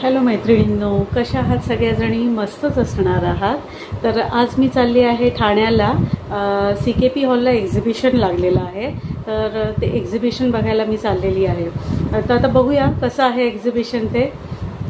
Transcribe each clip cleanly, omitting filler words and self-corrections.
Hello मैत्रिणींनो, कशा आहात सगळ्याजणी? मस्तच असणार आहात. तर आज मी चालली आहे ठाण्याला. CKP हॉलला एक्झिबिशन लागलेलं आहे, तर ते एक्झिबिशन बघायला मी चाललेली आहे. तर आता बघूया कसं आहे एक्झिबिशन ते.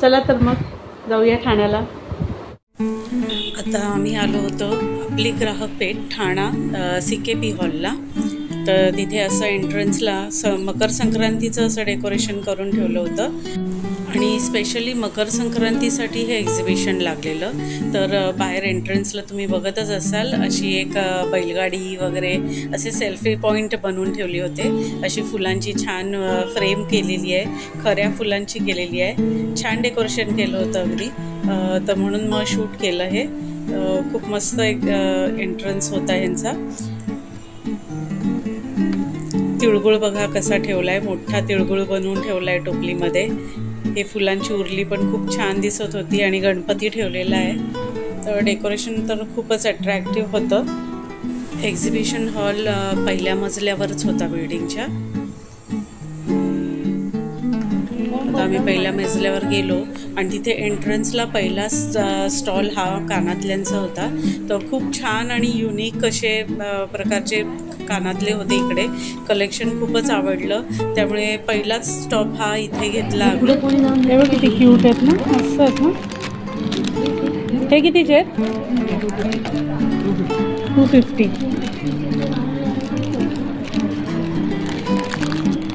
चला तर मग जाऊया ठाण्याला. आता आम्ही आलो होतो आपली ग्राहक पेठ ठाणा CKP हॉलला. तर तिथे असं एंट्रन्सला मकर संक्रांतीचं असं डेकोरेशन करून ठेवलं होतं आणि स्पेशली मकर संक्रांतीसाठी हे एक्झिबिशन लागलेलं. तर बाहेर एंट्रन्सला तुम्ही बघतच असाल अशी एक बैलगाडी वगैरे असे सेल्फी पॉईंट बनवून ठेवले होते. अशी फुलांची छान फ्रेम केलेली आहे, खऱ्या फुलांची केलेली आहे. छान डेकोरेशन केलं होतं अगदी. तर म्हणून मग शूट केलं हे. खूप मस्त एक एंट्रन्स होता ह्यांचा. तिळगुळ बघा कसा ठेवला आहे, मोठा तिळगुळ बनवून ठेवला आहे टोपलीमध्ये. हे फुलांची उरली पण खूप छान दिसत होती आणि गणपती ठेवलेला आहे. तर डेकोरेशन तर खूपच अट्रॅक्टिव्ह होतं. एक्झिबिशन हॉल पहिल्या मजल्यावरच होता बिल्डिंगच्या. आता आम्ही पहिल्या मजल्यावर गेलो आणि तिथे एंट्रन्सला पहिला स्टॉल हा कानातल्यांचा होता. तर खूप छान आणि युनिक असे प्रकारचे कानातले होते इकडे. कलेक्शन खूपच आवडलं, त्यामुळे पहिलाच स्टॉप हा इथे घेतला. हे किती क्यूट आहेत ना, मस्त आहेत ना. हे कितीचे आहेत? 250.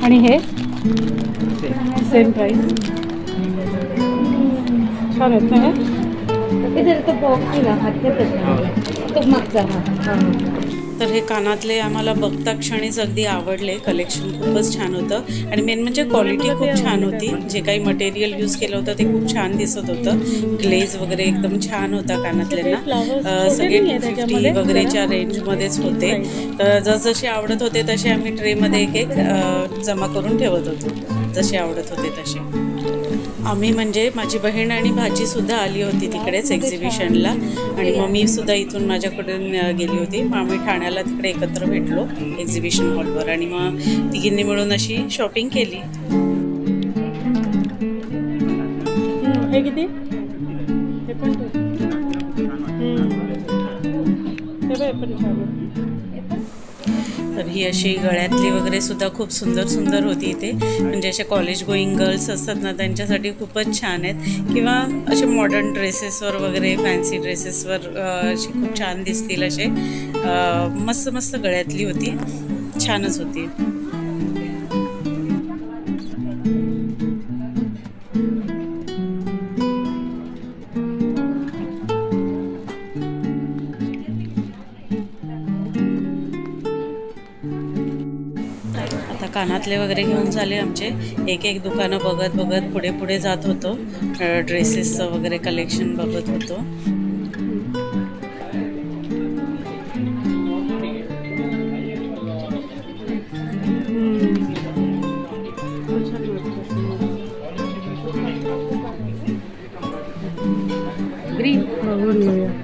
आणि हे सेम प्राइस. छान आहेत ना हे. तो बॉक्स तो मागचा हा. तर हे कानातले आम्हाला बघता क्षणीच अगदी आवडले. कलेक्शन खूपच छान होतं आणि मेन म्हणजे क्वालिटी खूप छान होती. जे काही मटेरियल यूज केलं होतं ते खूप छान दिसत होतं. ग्लेज वगैरे एकदम छान होता कानातल्यांना. सगळे 250 वगैरेच्या रेंजमध्येच होते. तर जसजसे आवडत होते तसे आम्ही ट्रेमध्ये एक एक जमा करून ठेवत होतो, जसे आवडत होते तसे. आम्ही म्हणजे माझी बहीण आणि भाचीसुद्धा आली होती तिकडेच एक्झिबिशनला आणि मम्मीसुद्धा इथून माझ्याकडून गेली होती. मग आम्ही ठाण्याला तिकडे एकत्र भेटलो एक्झिबिशन हॉलवर आणि मग तिघींनी मिळून अशी शॉपिंग केली. हे किती? हे पण तर ही अशी गळ्यातली वगैरे सुद्धा खूप सुंदर सुंदर होती इथे. म्हणजे असे कॉलेज गोईंग गर्ल्स असतात ना, त्यांच्यासाठी खूपच छान आहेत. किंवा असे मॉडर्न ड्रेसेसवर वगैरे, फॅन्सी ड्रेसेसवर असे खूप छान दिसतील असे. मस्त मस्त गळ्यातली होती, छानच होती. कानातले वगैरे घेऊन झाले आमचे. एक एक दुकानं बघत बघत पुढे पुढे जात होतो. ड्रेसेसचं वगैरे कलेक्शन बघत होतो.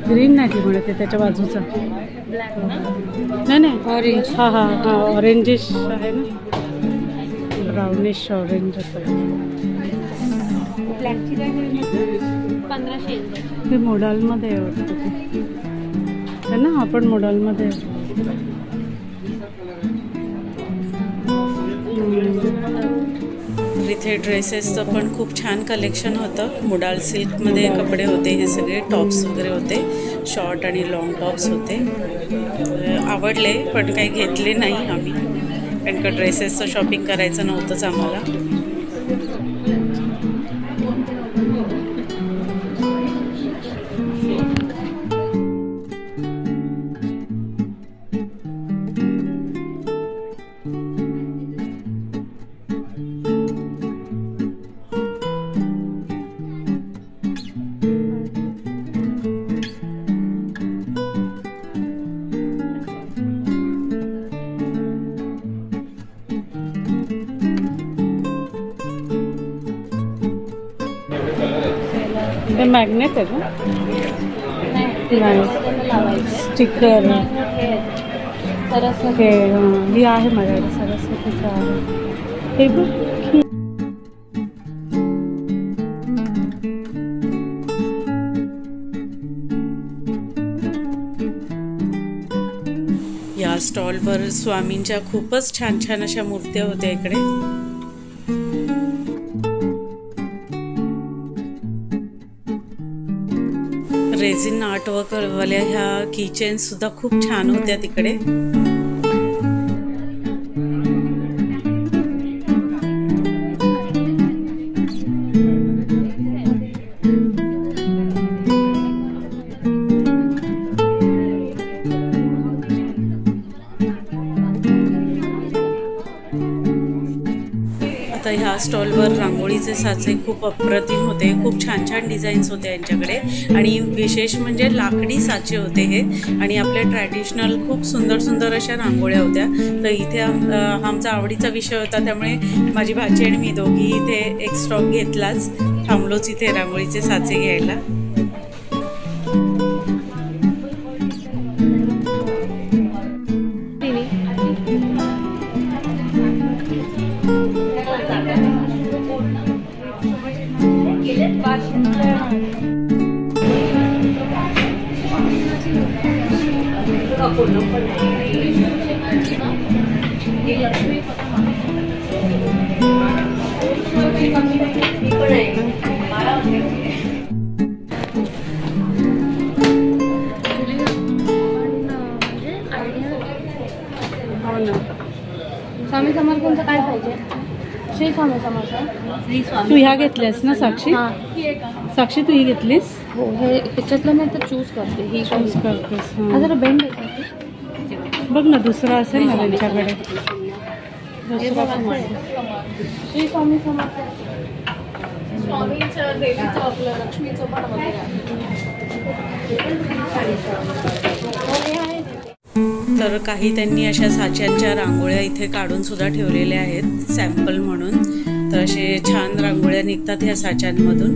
ग्रीन नाही म्हणत आहे, त्याच्या बाजूचा नाही ऑरेंज. हां हां हां, ऑरेंजिश आहे ना, ब्राउनिश ऑरेंज असं. ते मोडालमध्ये आहे वाटतं ते ना, आपण मोडालमध्ये. इथे ड्रेसेसचं पण खूप छान कलेक्शन होतं. मुडाल सिल्कमध्ये कपडे होते. हे सगळे टॉप्स वगैरे होते, शॉर्ट आणि लॉंग टॉप्स होते. आवडले पण काही घेतले नाही आम्ही, कारण का ड्रेसेसचं शॉपिंग करायचं नव्हतंच आम्हाला. ते मॅग्नेट आहे ना, नाही स्टिकर. सरस्वती ही आहे माझ्याकडे, सरस्वतीचं आहे. हे बघ स्टॉलवर स्वामींच्या खूपच छान छान अशा मूर्त्या होत्या इकडे. रेझिन आर्ट वर्कवाल्या ह्या कीचेन सुद्धा खूप छान होत्या तिकडे. आता ह्या स्टॉलवर रांगोळीचे साचे खूप अप्रतिम होते. खूप छान छान डिझाईन्स होते यांच्याकडे आणि विशेष म्हणजे लाकडी साचे होते हे आणि आपल्या ट्रॅडिशनल खूप सुंदर सुंदर अशा रांगोळ्या होत्या. तर इथे आमचा आवडीचा विषय होता, त्यामुळे माझी भाची आणि मी दोघी इथे एक स्टॉक घेतलाच. थांबलोच इथे रांगोळीचे साचे घ्यायला. स्वामी समर्थांचं काय पाहिजे? श्री स्वामी समर्थ. तू ह्या घेतल्यास ना साक्षी? साक्षी तू ही घेतलीस? हो, हे त्याच्यातलं नाही तर चूज करते. ही चूज करतेस? हा जरा बेंड आहे. बघ ना दुसरा असेल ना त्यांच्याकडे. श्री स्वामी समर्थ. स्वामींचं देवीचं आपलं लक्ष्मीचं पण वगैरे. तर काही त्यांनी अशा साच्यांच्या रांगोळ्या इथे काढून सुद्धा ठेवलेल्या आहेत सॅम्पल म्हणून. तर असे छान रांगोळ्या निघतात ह्या साच्यांमधून.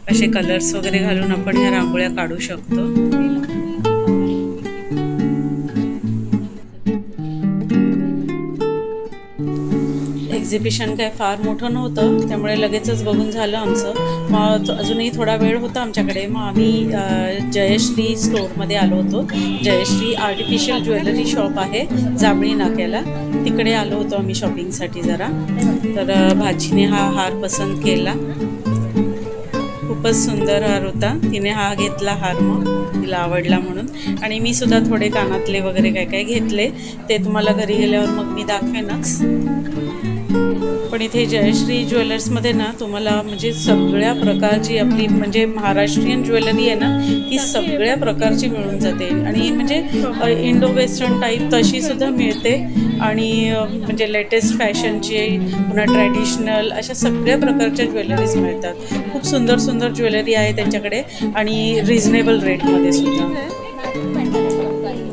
असे कलर्स वगैरे घालून आपण ह्या रांगोळ्या काढू शकतो. एक्झिबिशन काय फार मोठं नव्हतं, त्यामुळे लगेचच बघून झालं आमचं. मग अजूनही थोडा वेळ होता आमच्याकडे. मग आम्ही जयश्री स्टोअरमध्ये आलो होतो. जयश्री आर्टिफिशियल ज्वेलरी शॉप आहे जांभळी नाक्याला, तिकडे आलो होतो आम्ही शॉपिंगसाठी जरा. तर भाजीने हा हार पसंत केला. खूपच सुंदर हार होता. तिने हा घेतला हार, मग तिला आवडला म्हणून. आणि मी सुद्धा थोडे कानातले वगैरे काय काय घेतले, ते तुम्हाला घरी गेल्यावर मग मी दाखवेनच. पण इथे जयश्री ज्वेलर्समध्ये ना तुम्हाला म्हणजे सगळ्या प्रकारची आपली म्हणजे महाराष्ट्रीयन ज्वेलरी आहे ना, ती सगळ्या प्रकारची मिळून जाते. आणि म्हणजे इंडो वेस्टर्न टाईप तशी सुद्धा मिळते आणि म्हणजे लेटेस्ट फॅशनची, पुन्हा ट्रॅडिशनल, अशा सगळ्या प्रकारच्या ज्वेलरीज मिळतात. खूप सुंदर सुंदर ज्वेलरी आहे त्यांच्याकडे आणि रिझनेबल रेटमध्ये सुद्धा.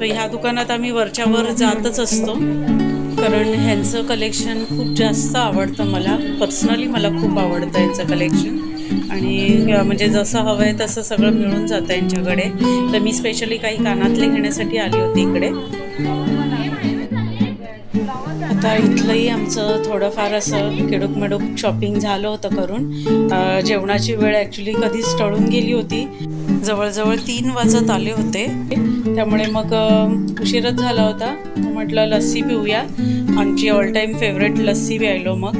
तर ह्या दुकानात आम्ही वरच्यावर जातच असतो, कारण ह्यांचं कलेक्शन खूप जास्त आवडतं मला. पर्सनली मला खूप आवडतं यांचं कलेक्शन. आणि म्हणजे जसं हवं आहे तसं सगळं मिळून जातं यांच्याकडे. तर मी स्पेशली काही कानातले घेण्यासाठी आली होती इकडे. आता इथलंही आमचं थोडंफार असं किडूक शॉपिंग झालं होतं करून. जेवणाची वेळ ॲक्च्युली कधीच टळून गेली होती. जवळजवळ 3 वाजत आले होते, त्यामुळे मग उशीरच झाला होता. म्हटलं लस्सी पिऊया. आमची ऑल टाईम फेवरेट लस्सी प्यायलो. मग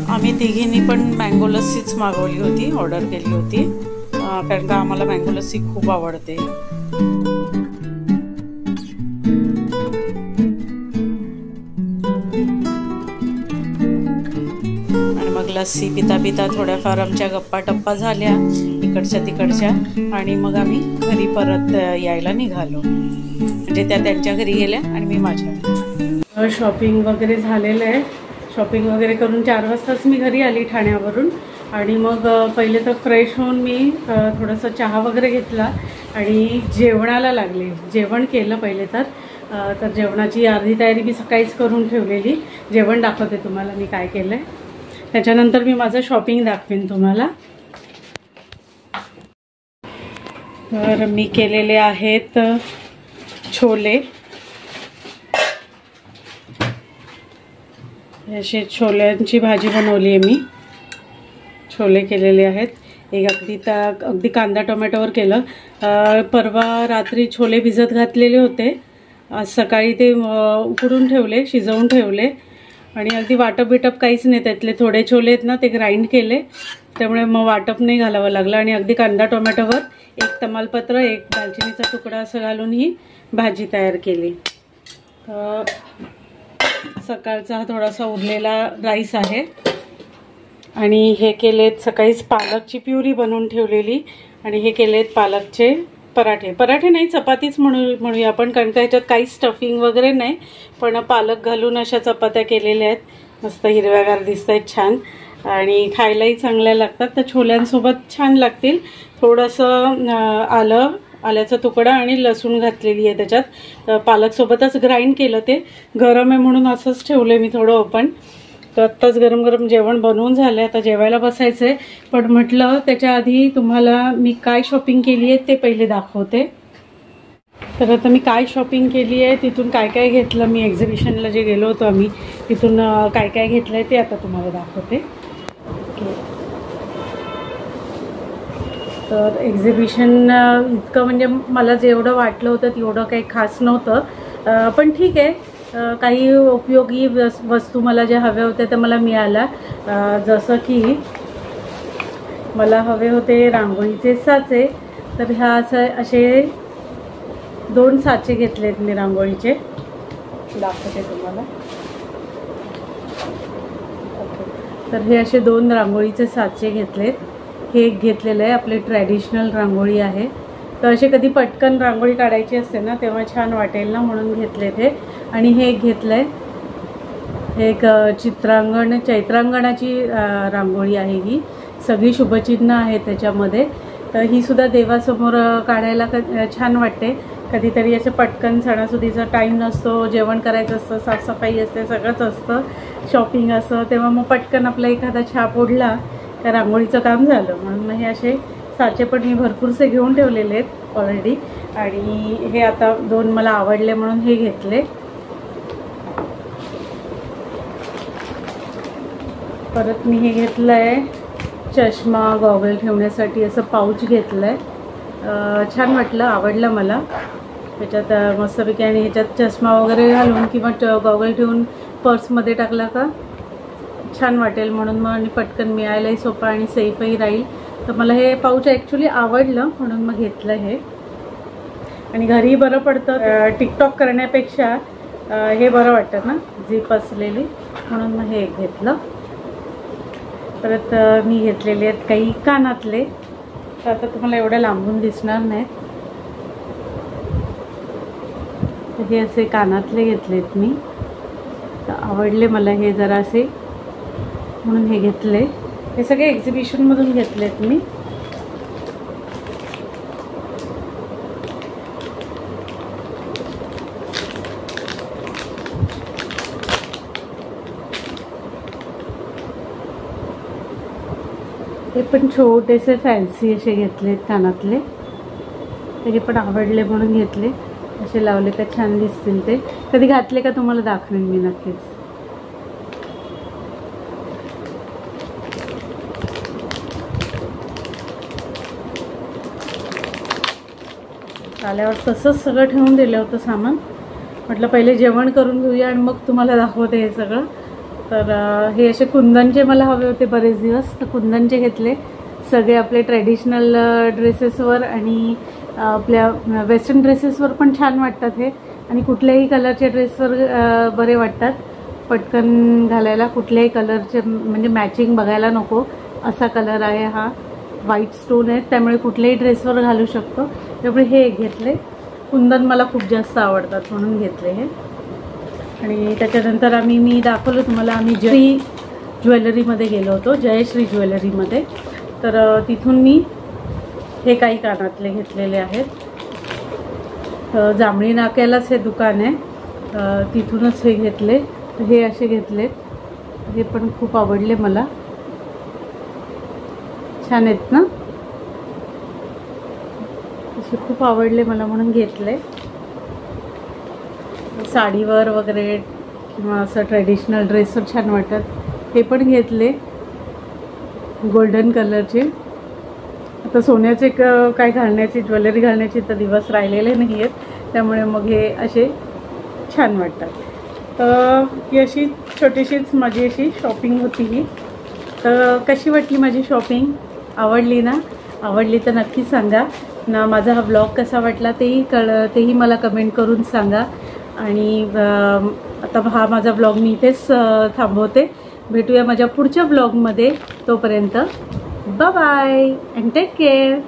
आम्ही तिघींनी पण मँगो लस्सीच मागवली होती, ऑर्डर केली होती, कारण का आम्हाला मँगो लस्सी खूप आवडते. आणि मग लस्सी पिता पिता थोड्याफार आमच्या गप्पा टप्पा झाल्या इकडच्या तिकडच्या, आणि मग आम्ही घरी परत यायला निघालो. म्हणजे त्या त्यांच्या घरी गेल्या आणि मी माझ्या. शॉपिंग वगैरे झालेलं आहे. शॉपिंग वगैरे करून 4 वाजताच मी घरी आली ठाण्यावरून. आणि मग पहिले तर फ्रेश होऊन मी थोडंसं चहा वगैरे घेतला आणि जेवणाला लागले. जेवण केलं पहिले तर जेवणाची अर्धी तयारी मी सकाळीच करून ठेवलेली. जेवण दाखवते तुम्हाला मी काय केलं आहे. त्याच्यानंतर मी माझं शॉपिंग दाखवेन तुम्हाला. तर मी केलेले आहेत छोले. अशी छोल्यांची भाजी बनवली आहे मी. छोले केलेले आहेत. एक अगदी कांदा टोमॅटोवर केलं. परवा रात्री छोले भिजत घातलेले होते आज सकाळी ते उकडून ठेवले, शिजवून ठेवले आणि अगदी वाटप बिटप काहीच नाही. त्यातले थोडे छोले आहेत ना ते ग्राइंड केले, त्यामुळे मग वाटप नाही घालावं लागलं. आणि अगदी कांदा टोमॅटोवर एक तमालपत्र, एक दालचिनीचा तुकडा असं घालून ही भाजी तयार केली. सकाळचा हा थोडासा उरलेला राईस आहे. आणि हे केलेत सकाळीच पालकची प्युरी बनवून ठेवलेली आणि हे केलेत पालकचे पराठे. पराठे नाही, चपातीच म्हणूया आपण, कारण का ह्याच्यात काही स्टफिंग वगैरे नाही, पण पालक घालून अशा चपात्या केलेल्या आहेत. मस्त हिरव्यागार दिसत आहेत, छान आणि खायलाही चांगल्या लागतात. तर छोल्यांसोबत छान लागतील. थोडंसं आल्याचा तुकडा आणि लसूण घातलेली आहे त्याच्यात. पालकसोबतच ग्राइंड केलं, ते गरम आहे म्हणून असंच ठेवलं मी थोडं ओपन. तर आत्ताच गरम गरम जेवण बनवून झालं, आता जेवायला बसायचं आहे. पण म्हटलं त्याच्या आधी तुम्हाला मी काय शॉपिंग केली आहे ते पहिले दाखवते. तर आता मी काय शॉपिंग केली आहे, तिथून काय काय घेतलं, मी एक्झिबिशनला जे गेलो होतो आम्ही तिथून काय काय घेतलं आहे ते आता तुम्हाला दाखवते. तर एक्झिबिशन इतकं म्हणजे मला जेवढं वाटलं होतं तेवढं काही खास नव्हतं, पण ठीक आहे. काही उपयोगी वस्तू मला ज्या हव्या होत्या त्या मला मिळाल्या. जसं की मला हवे होते रांगोळीचे साचे, तर ह्या असे 2 साचे घेतलेत मी रांगोळीचे, दाखवते तुम्हाला. ओके, तर हे असे 2 रांगोळीचे साचे घेतलेत. हे एक घेतलेलं आहे, आपले ट्रॅडिशनल रांगोळी आहे. तर असे कधी पटकन रांगोळी काढायची असते ना तेव्हा छान वाटेल ना म्हणून घेतले ते. आणि हे एक घेतलं आहे, हे एक चैत्रांगणाची रांगोळी आहे. ही सगळी शुभचिन्ह आहेत त्याच्यामध्ये. तर ही सुद्धा देवासमोर काढायला छान वाटते. कधीतरी असं पटकन सणासुदीचा टाईम नसतो, जेवण करायचं असतं, साफसफाई असते, सगळंच असतं, शॉपिंग असतं, तेव्हा मग पटकन आपला एखादा छाप ओढला त्या रांगोळीचं काम झालं. म्हणून मग हे असे साचे पण मी भरपूरसे घेऊन ठेवलेले आहेत ऑलरेडी. आणि हे आता 2 मला आवडले म्हणून हे घेतले. परत मी हे घेतलं आहे चष्मा गॉगल ठेवण्यासाठी, असं पाऊच घेतलं आहे. छान वाटलं, आवडलं मला. त्याच्यात मस्तपैकी आणि ह्याच्यात चष्मा वगैरे घालून किंवा गॉगल ठेवून पर्समध्ये टाकला का छान वाटेल म्हणून मग. आणि पटकन मिळायलाही सोपं आणि सेफही राहील. तर मला हे पाऊच ॲक्च्युली आवडलं म्हणून मग घेतलं हे. आणि घरी बरं पडतं, टिकटॉक करण्यापेक्षा हे बरं वाटतं ना, झिप असलेली, म्हणून मग हे घेतलं. परत मी घेतलेले आहेत काही कानातले. तर आता तुम्हाला एवढ्या लांबून दिसणार नाहीत. तर हे असे कानातले घेतलेत मी, तर आवडले मला हे जरासे म्हणून हे घेतले. हे सगळे एक्झिबिशनमधून घेतलेत मी. हे पण छोटेसे फॅन्सी असे घेतलेत कानातले. हे पण आवडले म्हणून घेतले. असे लावले का छान दिसतील ते. कधी घातले का तुम्हाला दाखवेन मी नक्कीच. आल्यावर तसंच सगळं ठेवून दिलं होतं सामान. म्हटलं पहिले जेवण करून घेऊया आणि मग तुम्हाला दाखवते हे सगळं. तर हे असे कुंदनचे मला हवे होते बरेच दिवस, तर कुंदनचे घेतले. सगळे आपले ट्रॅडिशनल ड्रेसेसवर आणि आपल्या वेस्टर्न ड्रेसेसवर पण छान वाटतात हे. आणि कुठल्याही कलरच्या ड्रेसवर बरे वाटतात पटकन घालायला. कुठल्याही कलरचे म्हणजे मॅचिंग बघायला नको असा कलर आहे हा. व्हाईट स्टोन आहेत त्यामुळे कुठल्याही ड्रेसवर घालू शकतो. त्यामुळे हे एक घेतले. कुंदन मला खूप जास्त आवडतात म्हणून घेतले हे. आणि त्याच्यानंतर मी दाखवलं तुम्हाला, आम्ही जय ज्वेलरीमध्ये गेलो होतो, जयश्री ज्वेलरीमध्ये. तर तिथून मी हे काही कानातले घेतलेले आहेत. जांभळी नाक्यालाच हे दुकान आहे, तिथूनच हे घेतले. हे असे घेतलेत, हे पण खूप आवडले मला, छान आहेत ना, तसे खूप आवडले मला म्हणून घेतले. साडीवर वगैरे किंवा असं ट्रेडिशनल ड्रेसवर छान वाटतात. हे पण घेतले गोल्डन कलरचे. आता सोन्याचे काय घालण्याची, ज्वेलरी घालण्याचे तर दिवस राहिलेले नाही आहेत, त्यामुळे मग हे असे छान वाटतात. तर ही अशी छोटीशीच माझी अशी शॉपिंग होती ही. तर कशी वाटली माझी शॉपिंग? आवडली ना? आवडली तर नक्की सांगा ना. माझा हा ब्लॉग कसा वाटला तेही मला कमेंट करून सांगा. आणि आता हा माझा ब्लॉग मी इथेच थांबवते. भेटूया माझ्या पुढच्या ब्लॉगमध्ये. तोपर्यंत bye bye and take care.